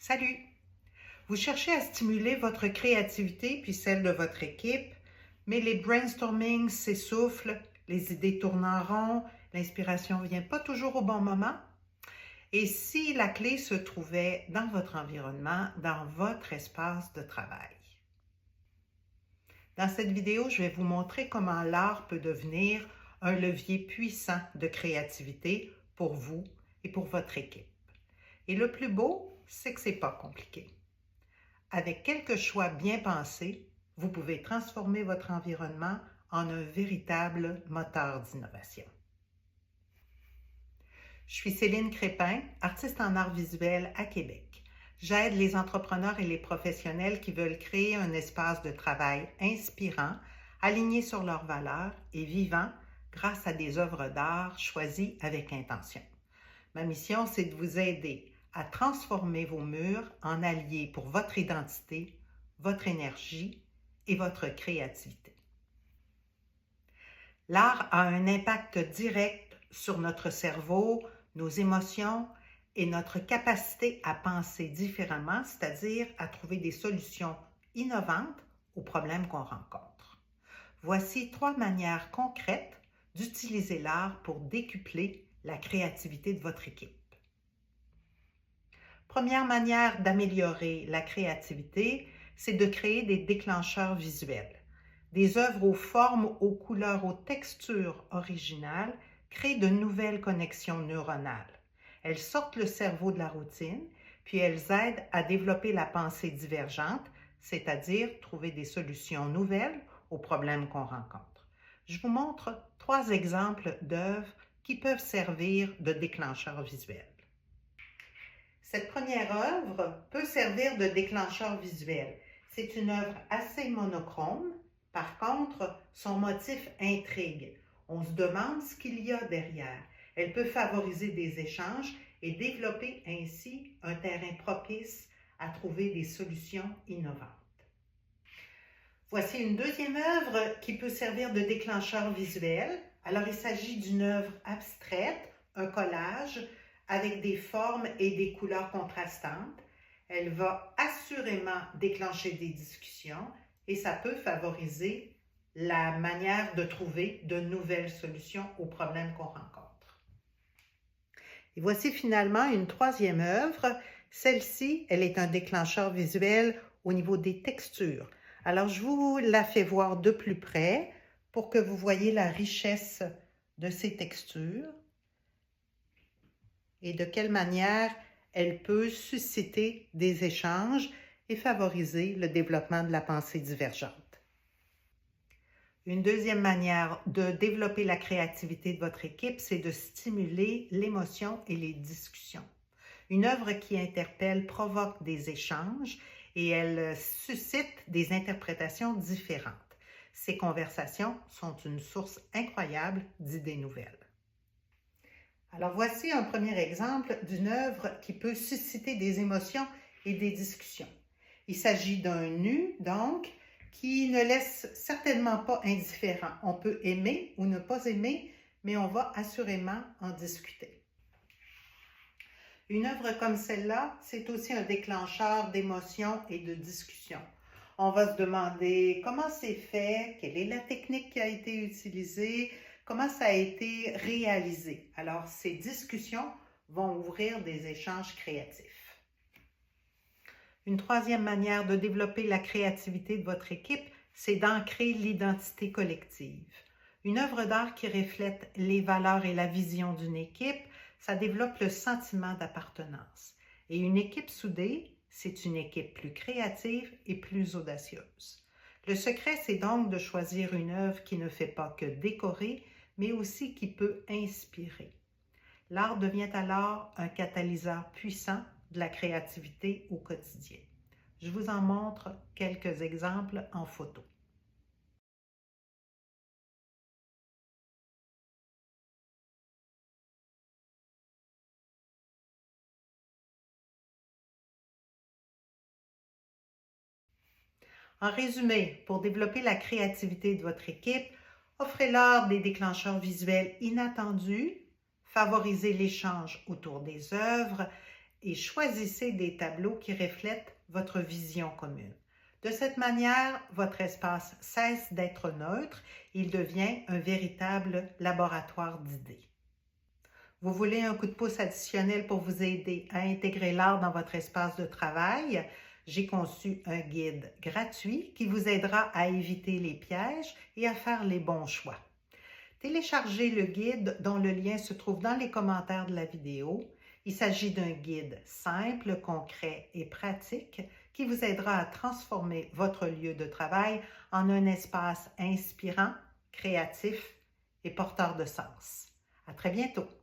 Salut! Vous cherchez à stimuler votre créativité puis celle de votre équipe, mais les brainstormings s'essoufflent, les idées tournent en rond, l'inspiration ne vient pas toujours au bon moment? Et si la clé se trouvait dans votre environnement, dans votre espace de travail? Dans cette vidéo, je vais vous montrer comment l'art peut devenir un levier puissant de créativité pour vous et pour votre équipe. Et le plus beau, c'est que ce n'est pas compliqué. Avec quelques choix bien pensés, vous pouvez transformer votre environnement en un véritable moteur d'innovation. Je suis Céline Crépin, artiste en art visuel à Québec. J'aide les entrepreneurs et les professionnels qui veulent créer un espace de travail inspirant, aligné sur leurs valeurs et vivant grâce à des œuvres d'art choisies avec intention. Ma mission, c'est de vous aider à transformer vos murs en alliés pour votre identité, votre énergie et votre créativité. L'art a un impact direct sur notre cerveau, nos émotions et notre capacité à penser différemment, c'est-à-dire à trouver des solutions innovantes aux problèmes qu'on rencontre. Voici 3 manières concrètes d'utiliser l'art pour décupler la créativité de votre équipe. Première manière d'améliorer la créativité, c'est de créer des déclencheurs visuels. Des œuvres aux formes, aux couleurs, aux textures originales créent de nouvelles connexions neuronales. Elles sortent le cerveau de la routine, puis elles aident à développer la pensée divergente, c'est-à-dire trouver des solutions nouvelles aux problèmes qu'on rencontre. Je vous montre 3 exemples d'œuvres qui peuvent servir de déclencheurs visuels. Cette première œuvre peut servir de déclencheur visuel. C'est une œuvre assez monochrome. Par contre, son motif intrigue. On se demande ce qu'il y a derrière. Elle peut favoriser des échanges et développer ainsi un terrain propice à trouver des solutions innovantes. Voici une deuxième œuvre qui peut servir de déclencheur visuel. Alors, il s'agit d'une œuvre abstraite, un collage, avec des formes et des couleurs contrastantes. Elle va assurément déclencher des discussions et ça peut favoriser la manière de trouver de nouvelles solutions aux problèmes qu'on rencontre. Et voici finalement une troisième œuvre. Celle-ci, elle est un déclencheur visuel au niveau des textures. Alors, je vous la fais voir de plus près pour que vous voyez la richesse de ces textures et de quelle manière elle peut susciter des échanges et favoriser le développement de la pensée divergente. Une deuxième manière de développer la créativité de votre équipe, c'est de stimuler l'émotion et les discussions. Une œuvre qui interpelle provoque des échanges et elle suscite des interprétations différentes. Ces conversations sont une source incroyable d'idées nouvelles. Alors voici un premier exemple d'une œuvre qui peut susciter des émotions et des discussions. Il s'agit d'un nu, donc, qui ne laisse certainement pas indifférent. On peut aimer ou ne pas aimer, mais on va assurément en discuter. Une œuvre comme celle-là, c'est aussi un déclencheur d'émotions et de discussions. On va se demander comment c'est fait, quelle est la technique qui a été utilisée, comment ça a été réalisé. Alors, ces discussions vont ouvrir des échanges créatifs. Une troisième manière de développer la créativité de votre équipe, c'est d'ancrer l'identité collective. Une œuvre d'art qui reflète les valeurs et la vision d'une équipe, ça développe le sentiment d'appartenance. Et une équipe soudée, c'est une équipe plus créative et plus audacieuse. Le secret, c'est donc de choisir une œuvre qui ne fait pas que décorer, mais aussi qui peut inspirer. L'art devient alors un catalyseur puissant de la créativité au quotidien. Je vous en montre quelques exemples en photo. En résumé, pour développer la créativité de votre équipe, offrez-leur des déclencheurs visuels inattendus, favorisez l'échange autour des œuvres et choisissez des tableaux qui reflètent votre vision commune. De cette manière, votre espace cesse d'être neutre, il devient un véritable laboratoire d'idées. Vous voulez un coup de pouce additionnel pour vous aider à intégrer l'art dans votre espace de travail? J'ai conçu un guide gratuit qui vous aidera à éviter les pièges et à faire les bons choix. Téléchargez le guide dont le lien se trouve dans les commentaires de la vidéo. Il s'agit d'un guide simple, concret et pratique qui vous aidera à transformer votre lieu de travail en un espace inspirant, créatif et porteur de sens. À très bientôt!